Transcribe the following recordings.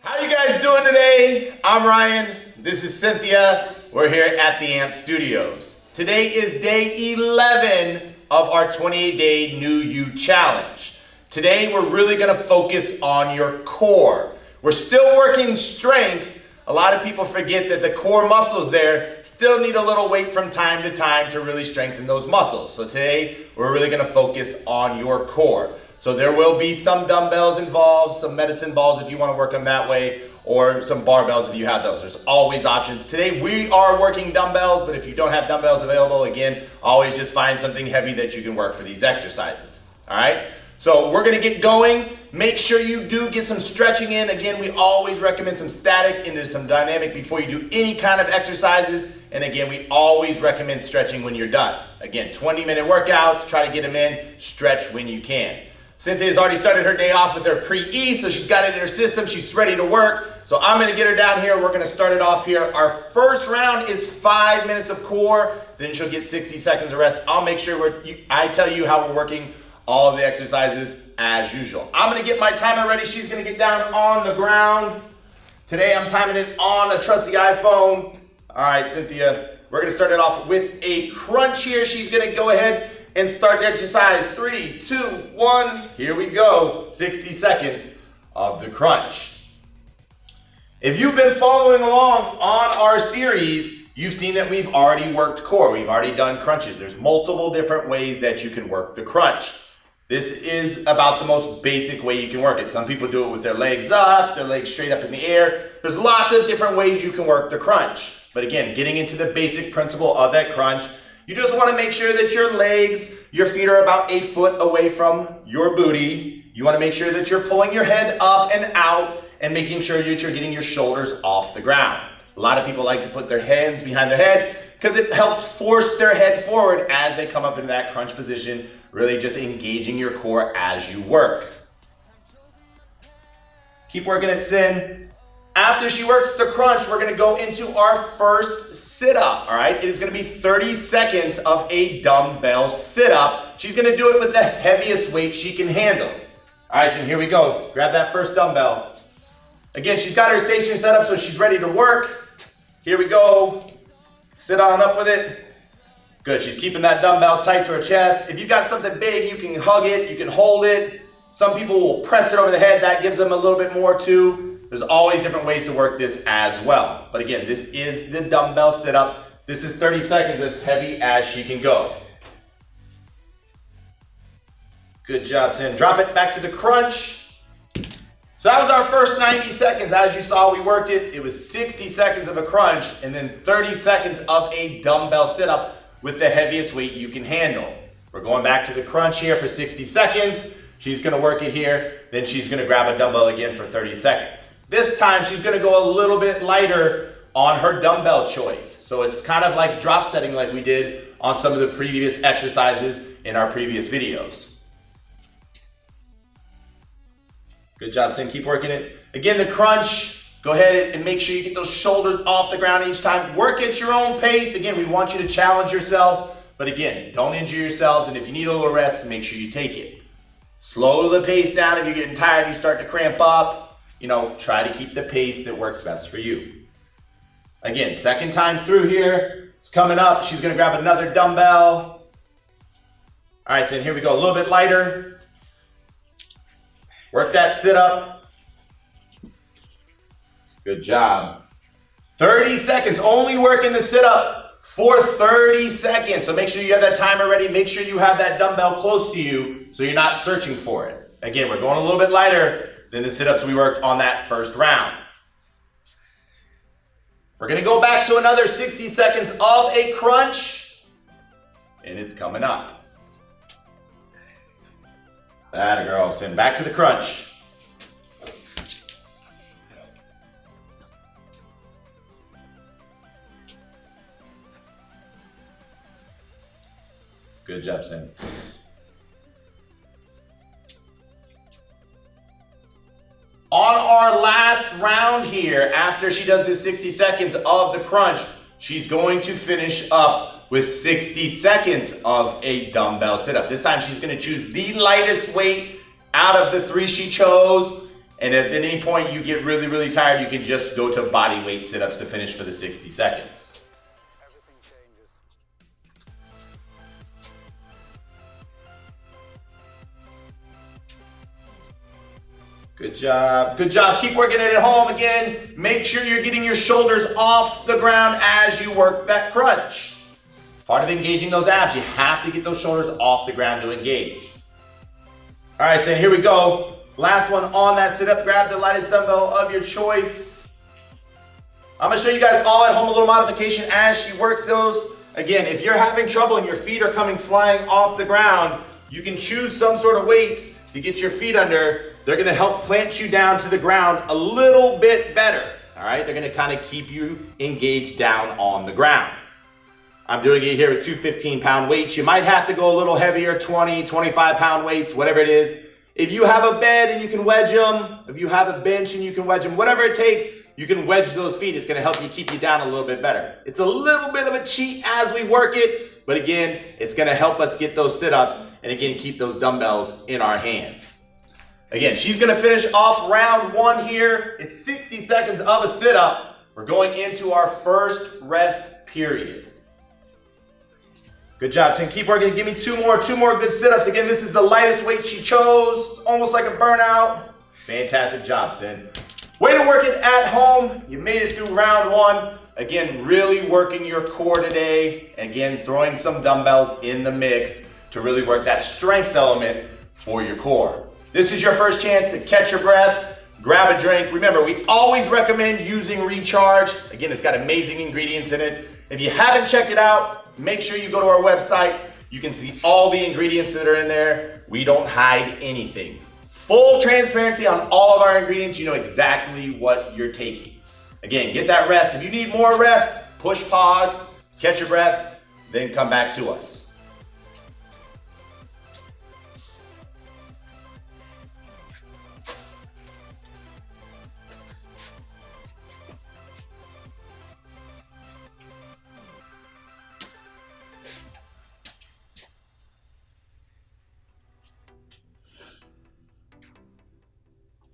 How you guys doing today? I'm Ryan. This is Cynthia. We're here at the AMP Studios. Today is day 11 of our 28-day New You Challenge. Today we're really going to focus on your core. We're still working strength. A lot of people forget that the core muscles there still need a little weight from time to time to really strengthen those muscles. So today we're really going to focus on your core. So there will be some dumbbells involved, some medicine balls if you want to work them that way, or some barbells if you have those. There's always options. Today we are working dumbbells, but if you don't have dumbbells available, again, always just find something heavy that you can work for these exercises. All right? So we're going to get going. Make sure you do get some stretching in. Again, we always recommend some static into some dynamic before you do any kind of exercises. And again, we always recommend stretching when you're done. Again, 20-minute workouts, try to get them in, stretch when you can. Cynthia's already started her day off with her pre-E, so she's got it in her system. She's ready to work. So I'm going to get her down here. We're going to start it off here. Our first round is 5 minutes of core. Then she'll get 60 seconds of rest. I'll make sure I tell you how we're working all of the exercises as usual. I'm going to get my timer ready. She's going to get down on the ground. Today I'm timing it on a trusty iPhone. All right, Cynthia, we're going to start it off with a crunch here. She's going to go ahead and start the exercise. 3, 2, 1. Here we go. 60 seconds of the crunch. If you've been following along on our series, you've seen that we've already worked core. We've already done crunches. There's multiple different ways that you can work the crunch. This is about the most basic way you can work it. Some people do it with their legs up, their legs straight up in the air. There's lots of different ways you can work the crunch. But again, getting into the basic principle of that crunch, you just want to make sure that your legs, your feet are about 8 foot away from your booty. You want to make sure that you're pulling your head up and out and making sure that you're getting your shoulders off the ground. A lot of people like to put their hands behind their head because it helps force their head forward as they come up into that crunch position, really just engaging your core as you work. Keep working it, Cyn. After she works the crunch, we're going to go into our first sit-up, all right? It is going to be 30 seconds of a dumbbell sit-up. She's going to do it with the heaviest weight she can handle. All right, so here we go. Grab that first dumbbell. Again, she's got her station set up so she's ready to work. Here we go. Sit on up with it. Good, she's keeping that dumbbell tight to her chest. If you've got something big, you can hug it, you can hold it. Some people will press it over the head. That gives them a little bit more too. There's always different ways to work this as well. But again, this is the dumbbell sit-up. This is 30 seconds, as heavy as she can go. Good job, Cyn. Drop it back to the crunch. So that was our first 90 seconds. As you saw, we worked it. It was 60 seconds of a crunch and then 30 seconds of a dumbbell sit-up with the heaviest weight you can handle. We're going back to the crunch here for 60 seconds. She's gonna work it here. Then she's gonna grab a dumbbell again for 30 seconds. This time, she's gonna go a little bit lighter on her dumbbell choice. So it's kind of like drop setting like we did on some of the previous exercises in our previous videos. Good job, Cyn. Keep working it. Again, the crunch, go ahead and make sure you get those shoulders off the ground each time. Work at your own pace. Again, we want you to challenge yourselves, but again, don't injure yourselves, and if you need a little rest, make sure you take it. Slow the pace down. If you're getting tired, you start to cramp up. Try to keep the pace that works best for you. Again, second time through here. It's coming up. She's going to grab another dumbbell. All right, then here we go. A little bit lighter. Work that sit-up. Good job. 30 seconds. Only working the sit-up for 30 seconds. So make sure you have that timer ready. Make sure you have that dumbbell close to you so you're not searching for it. Again, we're going a little bit lighter than the sit-ups we worked on that first round. We're gonna go back to another 60 seconds of a crunch, and it's coming up. That girl, Cyn, back to the crunch. Good job, Cyn. On our last round here, after she does this 60 seconds of the crunch, she's going to finish up with 60 seconds of a dumbbell sit-up. This time she's going to choose the lightest weight out of the 3 she chose, And if at any point you get really, really tired, you can just go to body weight sit-ups to finish for the 60 seconds. Everything changes. Good job. Good job. Keep working it at home. Again, make sure you're getting your shoulders off the ground as you work that crunch. Part of engaging those abs, you have to get those shoulders off the ground to engage. All right, so here we go. Last one on that sit-up. Grab the lightest dumbbell of your choice. I'm gonna show you guys all at home a little modification as she works those. Again, if you're having trouble and your feet are coming flying off the ground, you can choose some sort of weights to get your feet under. They're gonna help plant you down to the ground a little bit better. All right, they're gonna kind of keep you engaged down on the ground. I'm doing it here with two 15-pound weights. You might have to go a little heavier, 20, 25-pound weights, whatever it is. If you have a bed and you can wedge them, if you have a bench and you can wedge them, whatever it takes, you can wedge those feet. It's gonna help you keep you down a little bit better. It's a little bit of a cheat as we work it, but again, it's gonna help us get those sit-ups and again, keep those dumbbells in our hands. Again, she's gonna finish off round one here. It's 60 seconds of a sit-up. We're going into our first rest period. Good job, Tim. Keep working. Give me two more good sit-ups. Again, this is the lightest weight she chose. It's almost like a burnout. Fantastic job, Sin. Way to work it at home. You made it through round one. Again, really working your core today. Again, throwing some dumbbells in the mix to really work that strength element for your core. This is your first chance to catch your breath, grab a drink. Remember, we always recommend using Recharge. Again, it's got amazing ingredients in it. If you haven't checked it out, make sure you go to our website. You can see all the ingredients that are in there. We don't hide anything. Full transparency on all of our ingredients. You know exactly what you're taking. Again, get that rest. If you need more rest, push pause, catch your breath, then come back to us.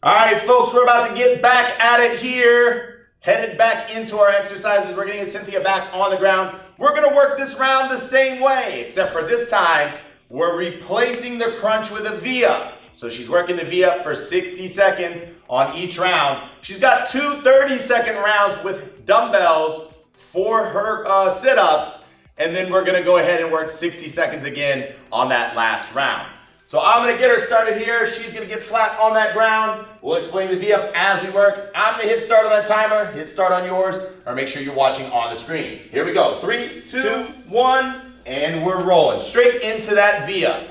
All right, folks, we're about to get back at it here. Headed back into our exercises. We're gonna get Cynthia back on the ground. We're gonna work this round the same way, except for this time, we're replacing the crunch with a V-up. So she's working the V-up for 60 seconds on each round. She's got two 30-second rounds with dumbbells for her sit-ups, and then we're gonna go ahead and work 60 seconds again on that last round. So I'm gonna get her started here. She's gonna get flat on that ground. We'll explain the V-up as we work. I'm gonna hit start on that timer, hit start on yours, or make sure you're watching on the screen. Here we go, 3, 2, 1, and we're rolling straight into that V-up.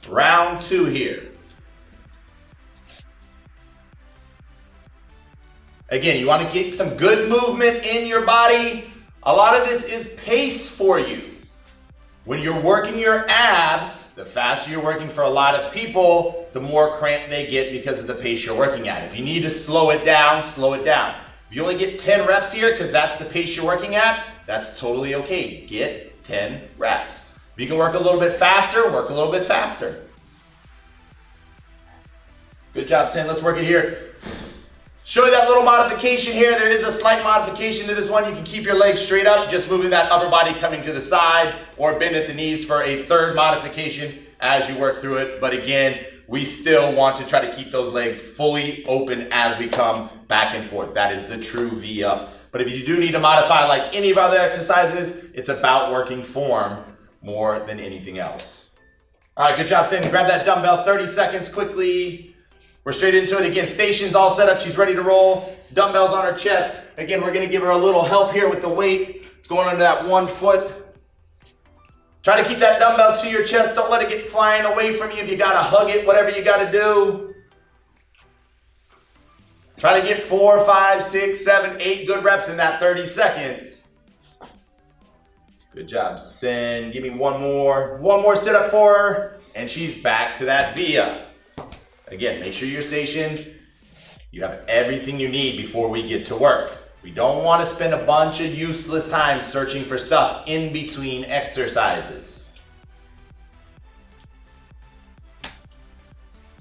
Round 2 here. Again, you wanna get some good movement in your body. A lot of this is pace for you. When you're working your abs, the faster you're working for a lot of people, the more cramp they get because of the pace you're working at. If you need to slow it down, slow it down. If you only get 10 reps here because that's the pace you're working at, that's totally okay. Get 10 reps. If you can work a little bit faster, work a little bit faster. Good job, Sam. Let's work it here. Show you that little modification here. There is a slight modification to this one. You can keep your legs straight up, just moving that upper body coming to the side, or bend at the knees for a third modification as you work through it. But again, we still want to try to keep those legs fully open as we come back and forth. That is the true V-up. But if you do need to modify like any of our other exercises, it's about working form more than anything else. All right, good job, Cindy. Grab that dumbbell, 30 seconds quickly. We're straight into it. Again, station's all set up. She's ready to roll. Dumbbells on her chest. Again, we're gonna give her a little help here with the weight. It's going under that 1 foot. Try to keep that dumbbell to your chest. Don't let it get flying away from you. If you gotta hug it, whatever you gotta do. Try to get 4, 5, 6, 7, 8 good reps in that 30 seconds. Good job, Sin. Give me one more sit up for her, and she's back to that V-up. Again, make sure you're stationed. You have everything you need before we get to work. We don't want to spend a bunch of useless time searching for stuff in between exercises.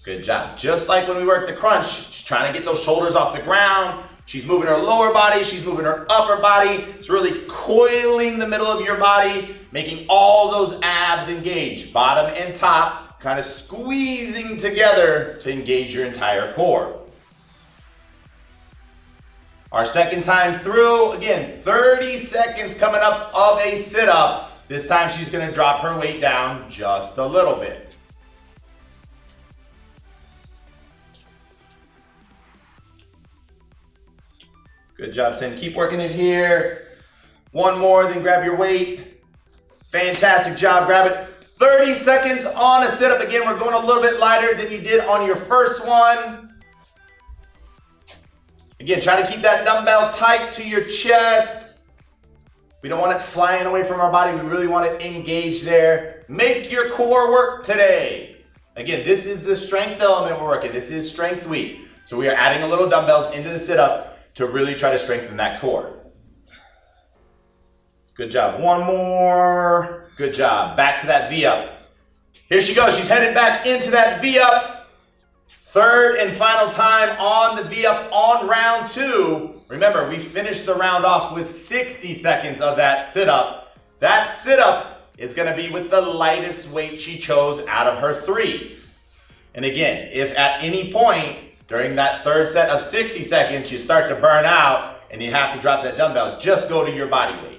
Good job. Just like when we worked the crunch, trying to get those shoulders off the ground. She's moving her lower body, she's moving her upper body. It's really coiling the middle of your body, making all those abs engage, bottom and top, kind of squeezing together to engage your entire core. Our second time through, again, 30 seconds coming up of a sit-up. This time she's gonna drop her weight down just a little bit. Good job, Cyn. Keep working it here. One more, then grab your weight. Fantastic job, grab it. 30 seconds on a sit-up. Again, we're going a little bit lighter than you did on your first one. Again, try to keep that dumbbell tight to your chest. We don't want it flying away from our body. We really want it engaged there. Make your core work today. Again, this is the strength element we're working. This is strength week. So we are adding a little dumbbells into the sit-up to really try to strengthen that core. Good job. One more. Good job. Back to that V-up. Here she goes. She's headed back into that V-up. Third and final time on the V-up on round 2. Remember, we finished the round off with 60 seconds of that sit-up. That sit-up is going to be with the lightest weight she chose out of her 3. And again, if at any point during that third set of 60 seconds you start to burn out and you have to drop that dumbbell, just go to your body weight.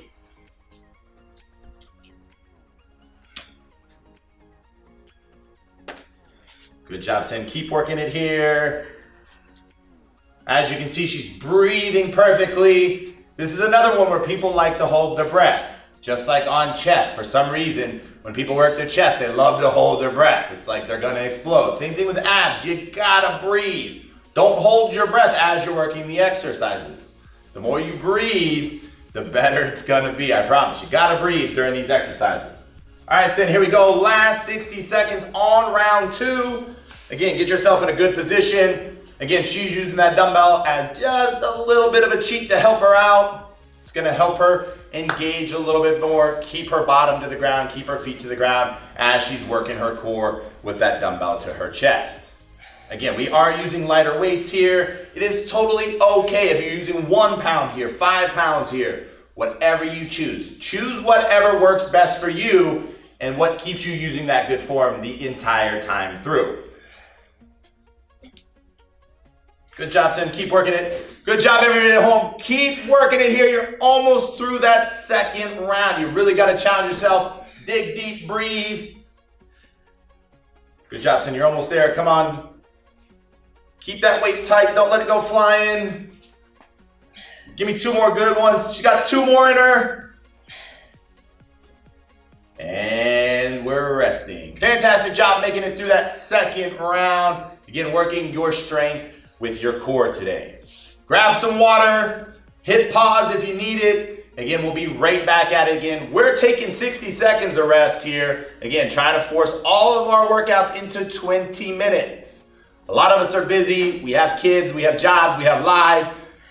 Good job, Cyn. Keep working it here. As you can see, she's breathing perfectly. This is another one where people like to hold their breath. Just like on chest, for some reason, when people work their chest, they love to hold their breath. It's like they're gonna explode. Same thing with abs, you gotta breathe. Don't hold your breath as you're working the exercises. The more you breathe, the better it's gonna be, I promise. You gotta breathe during these exercises. All right, Cyn, here we go. Last 60 seconds on round 2. Again, get yourself in a good position. Again, she's using that dumbbell as just a little bit of a cheat to help her out. It's gonna help her engage a little bit more, keep her bottom to the ground, keep her feet to the ground as she's working her core with that dumbbell to her chest. Again, we are using lighter weights here. It is totally okay if you're using 1 pound here, 5 pounds here, whatever you choose. Choose whatever works best for you and what keeps you using that good form the entire time through. Good job, Cyn. Keep working it. Good job, everybody at home. Keep working it here. You're almost through that second round. You really got to challenge yourself. Dig deep, breathe. Good job, Cyn. You're almost there. Come on. Keep that weight tight. Don't let it go flying. Give me 2 more good ones. She got 2 more in her. And we're resting. Fantastic job making it through that second round. Again, working your strength with your core today. Grab some water, hit pause if you need it. Again, we'll be right back at it again. We're taking 60 seconds of rest here. Again, trying to force all of our workouts into 20 minutes. A lot of us are busy. We have kids, we have jobs, we have lives.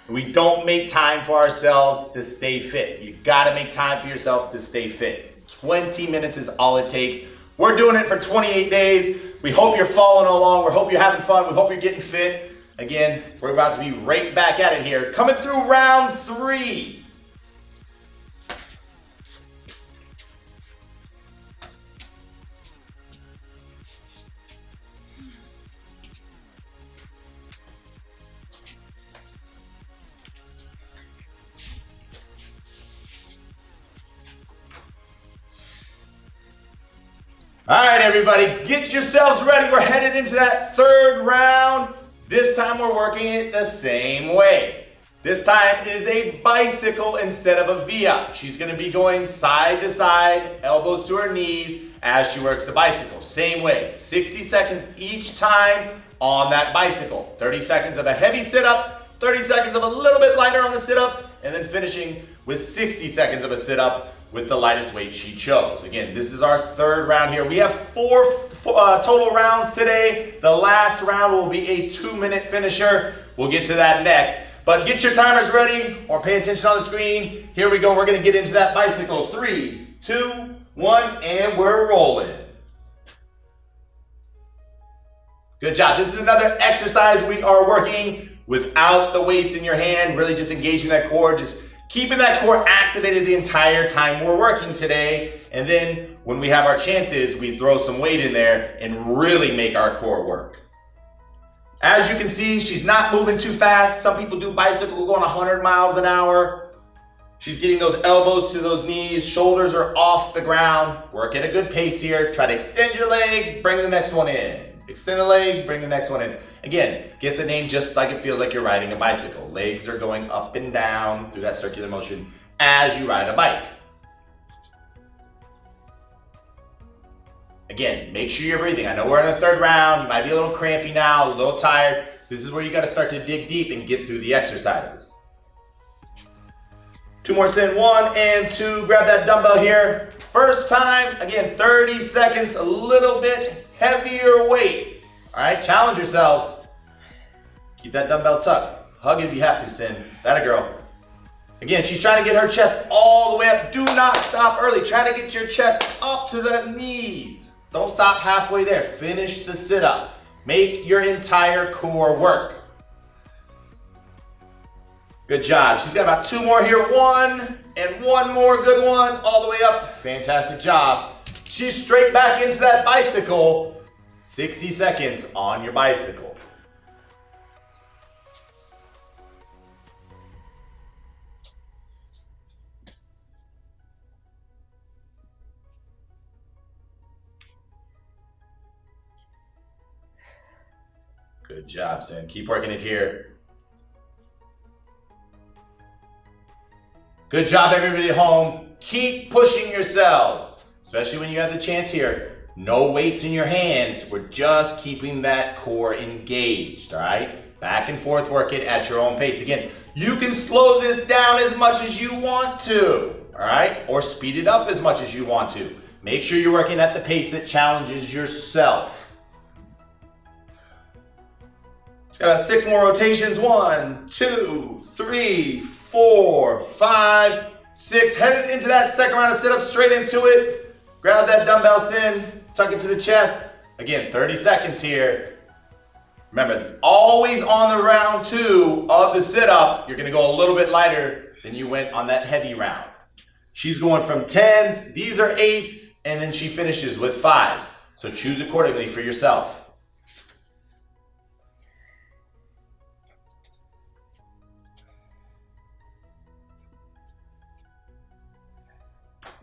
We don't make time for ourselves to stay fit. You gotta make time for yourself to stay fit. 20 minutes is all it takes. We're doing it for 28 days. We hope you're following along. We hope you're having fun. We hope you're getting fit. Again, we're about to be right back at it here. Coming through round 3. All right, everybody, get yourselves ready. We're headed into that third round. This time we're working it the same way. This time it is a bicycle instead of a V-up. She's gonna be going side to side, elbows to her knees as she works the bicycle. Same way, 60 seconds each time on that bicycle. 30 seconds of a heavy sit-up, 30 seconds of a little bit lighter on the sit-up, and then finishing with 60 seconds of a sit-up with the lightest weight she chose. Again, this is our third round here. We have 4 total rounds today. The last round will be a 2-minute finisher. We'll get to that next. But get your timers ready or pay attention on the screen. Here we go. We're going to get into that bicycle. 3, 2, 1, and we're rolling. Good job. This is another exercise we are working without the weights in your hand, really just engaging that core, just keeping that core activated the entire time we're working today. And then when we have our chances, we throw some weight in there and really make our core work. As you can see, she's not moving too fast. Some people do bicycle going 100 miles an hour. She's getting those elbows to those knees, shoulders are off the ground. Work at a good pace here. Try to extend your leg, bring the next one in. Extend the leg, bring the next one in. Again, gets the name just like it feels like you're riding a bicycle. Legs are going up and down through that circular motion as you ride a bike. Again, make sure you're breathing. I know we're in the third round. You might be a little crampy now, a little tired. This is where you got to start to dig deep and get through the exercises. 2 more set, 1 and 2. Grab that dumbbell here. First time, again, 30 seconds, a little bit heavier weight. All right, challenge yourselves. Keep that dumbbell tucked. Hug it if you have to, Sin. That a girl. Again, she's trying to get her chest all the way up. Do not stop early. Try to get your chest up to the knees. Don't stop halfway there. Finish the sit-up. Make your entire core work. Good job. She's got about 2 more here. 1 and 1 more. Good one. All the way up. Fantastic job. She's straight back into that bicycle. 60 seconds on your bicycle. Good job, Sin. Keep working it here. Good job, everybody at home. Keep pushing yourselves, especially when you have the chance here. No weights in your hands. We're just keeping that core engaged, all right? Back and forth, work it at your own pace. Again, you can slow this down as much as you want to, all right? Or speed it up as much as you want to. Make sure you're working at the pace that challenges yourself. Got 6 more rotations. 1, 2, 3, 4, 5, 6. Headed into that second round of sit-ups, straight into it. Grab that dumbbell, Sin. Tuck it to the chest. Again, 30 seconds here. Remember, always on the round 2 of the sit-up, you're going to go a little bit lighter than you went on that heavy round. She's going from 10s. These are 8s. And then she finishes with 5s. So choose accordingly for yourself.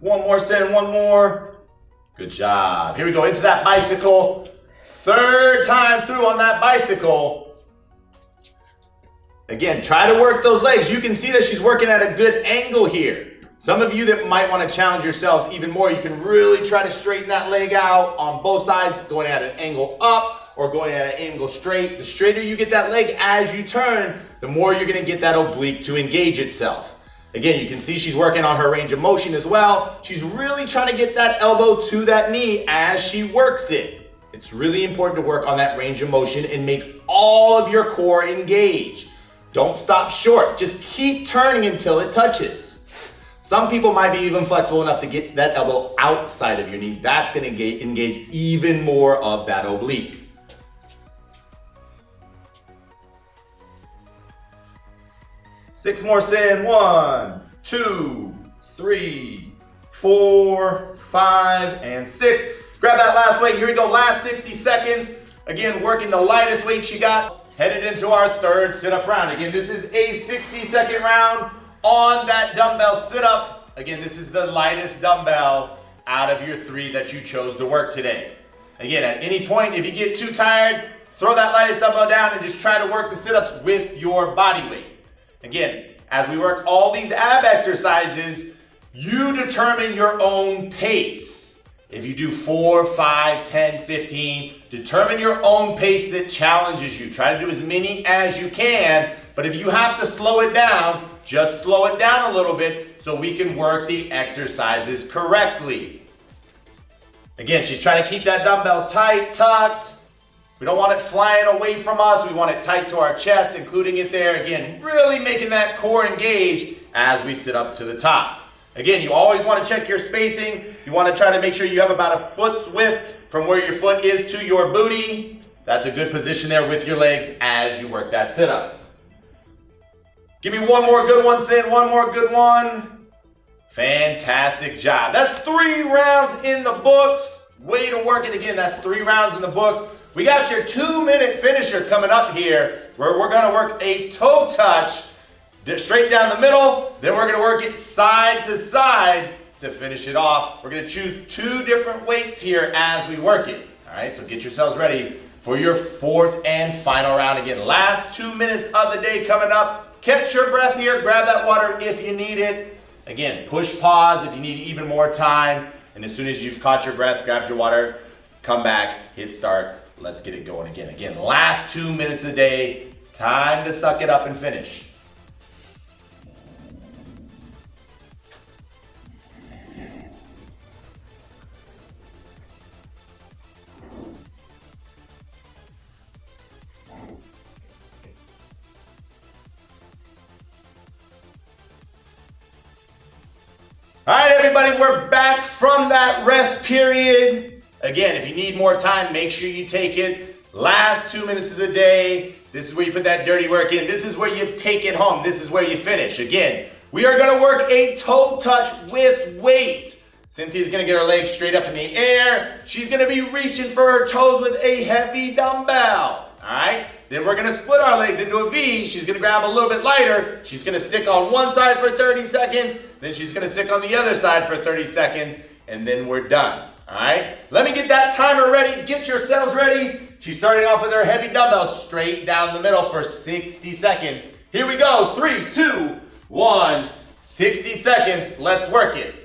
One more set, 1 more. Good job. Here we go into that bicycle. 3rd time through on that bicycle. Again, try to work those legs. You can see that she's working at a good angle here. Some of you that might want to challenge yourselves even more, you can really try to straighten that leg out on both sides, going at an angle up or going at an angle straight. The straighter you get that leg as you turn, the more you're going to get that oblique to engage itself. Again, you can see she's working on her range of motion as well. She's really trying to get that elbow to that knee as she works it. It's really important to work on that range of motion and make all of your core engage. Don't stop short. Just keep turning until it touches. Some people might be even flexible enough to get that elbow outside of your knee. That's going to engage even more of that oblique. Six more sin. 1, 2, 3, 4, 5, and 6. Grab that last weight. Here we go. Last 60 seconds. Again, working the lightest weight you got. Headed into our 3rd sit-up round. Again, this is a 60-second round on that dumbbell sit-up. Again, this is the lightest dumbbell out of your 3 that you chose to work today. Again, at any point, if you get too tired, throw that lightest dumbbell down and just try to work the sit-ups with your body weight. Again, as we work all these ab exercises, you determine your own pace. If you do 4, 5, 10, 15, determine your own pace that challenges you. Try to do as many as you can, but if you have to slow it down, just slow it down a little bit so we can work the exercises correctly. Again, she's trying to keep that dumbbell tight, tucked. We don't want it flying away from us. We want it tight to our chest, including it there. Again, really making that core engage as we sit up to the top. Again, you always want to check your spacing. You want to try to make sure you have about a foot's width from where your foot is to your booty. That's a good position there with your legs as you work that sit-up. Give me one more good one, Sin. One more good one. Fantastic job. That's 3 rounds in the books. Way to work it again. That's 3 rounds in the books. We got your 2-minute finisher coming up here where we're going to work a toe touch straight down the middle. Then we're going to work it side to side to finish it off. We're going to choose 2 different weights here as we work it. All right, so get yourselves ready for your 4th and final round. Again, last 2 minutes of the day coming up. Catch your breath here. Grab that water if you need it. Again, push pause if you need even more time. And as soon as you've caught your breath, grab your water, come back, hit start. Let's get it going again. Again, last 2 minutes of the day. Time to suck it up and finish. All right, everybody, we're back from that rest period. Again, if you need more time, make sure you take it. Last 2 minutes of the day. This is where you put that dirty work in. This is where you take it home. This is where you finish. Again, we are going to work a toe touch with weight. Cynthia's going to get her legs straight up in the air. She's going to be reaching for her toes with a heavy dumbbell. All right? Then we're going to split our legs into a V. She's going to grab a little bit lighter. She's going to stick on one side for 30 seconds. Then she's going to stick on the other side for 30 seconds. And then we're done. All right? Let me get that timer ready. Get yourselves ready. She's starting off with her heavy dumbbell straight down the middle for 60 seconds. Here we go. 3, 2, 1. 60 seconds. Let's work it.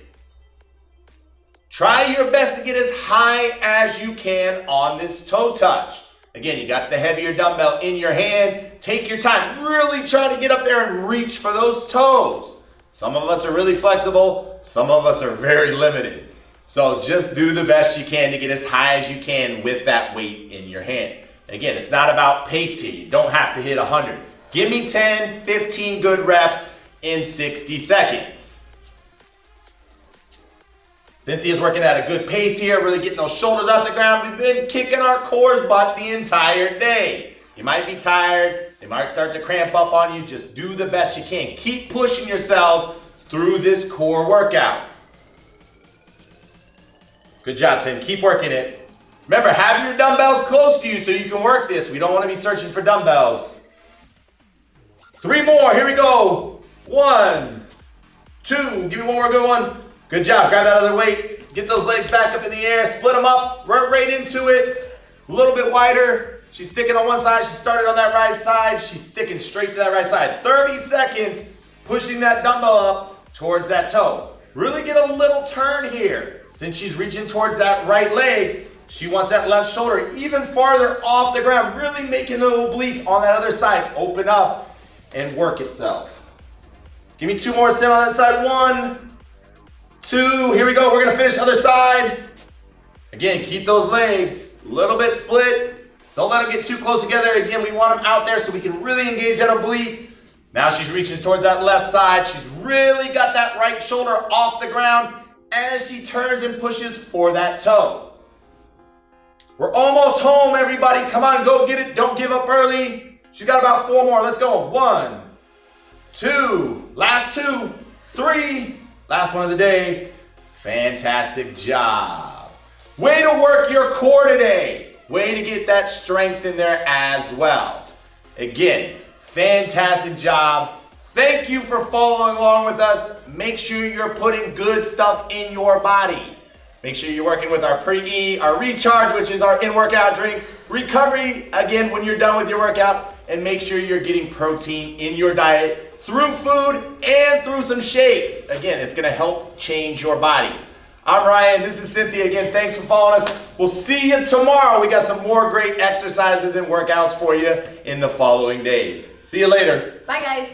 Try your best to get as high as you can on this toe touch. Again, you got the heavier dumbbell in your hand. Take your time. Really try to get up there and reach for those toes. Some of us are really flexible. Some of us are very limited. So just do the best you can to get as high as you can with that weight in your hand. Again, it's not about pace here. You don't have to hit 100. Give me 10, 15 good reps in 60 seconds. Cynthia's working at a good pace here, really getting those shoulders off the ground. We've been kicking our core's butt the entire day. You might be tired. They might start to cramp up on you. Just do the best you can. Keep pushing yourselves through this core workout. Good job, Tim. Keep working it. Remember, have your dumbbells close to you so you can work this. We don't want to be searching for dumbbells. 3 more. Here we go. 1, 2. Give me one more good one. Good job. Grab that other weight. Get those legs back up in the air. Split them up. Right into it. A little bit wider. She's sticking on one side. She started on that right side. She's sticking straight to that right side. 30 seconds pushing that dumbbell up towards that toe. Really get a little turn here. Since she's reaching towards that right leg, she wants that left shoulder even farther off the ground. Really making the oblique on that other side open up and work itself. Give me 2 more, Sim, on that side. 1, 2, here we go. We're gonna finish other side. Again, keep those legs a little bit split. Don't let them get too close together. Again, we want them out there so we can really engage that oblique. Now she's reaching towards that left side. She's really got that right shoulder off the ground as she turns and pushes for that toe. We're almost home, everybody. Come on, go get it. Don't give up early. She's got about 4 more. Let's go. 1, 2, last 2, 3. Last one of the day. Fantastic job. Way to work your core today. Way to get that strength in there as well. Again, fantastic job. Thank you for following along with us. Make sure you're putting good stuff in your body. Make sure you're working with our pre-E, our recharge, which is our in-workout drink. Recovery, again, when you're done with your workout. And make sure you're getting protein in your diet through food and through some shakes. Again, it's gonna help change your body. I'm Ryan, this is Cynthia again. Thanks for following us. We'll see you tomorrow. We got some more great exercises and workouts for you in the following days. See you later. Bye, guys.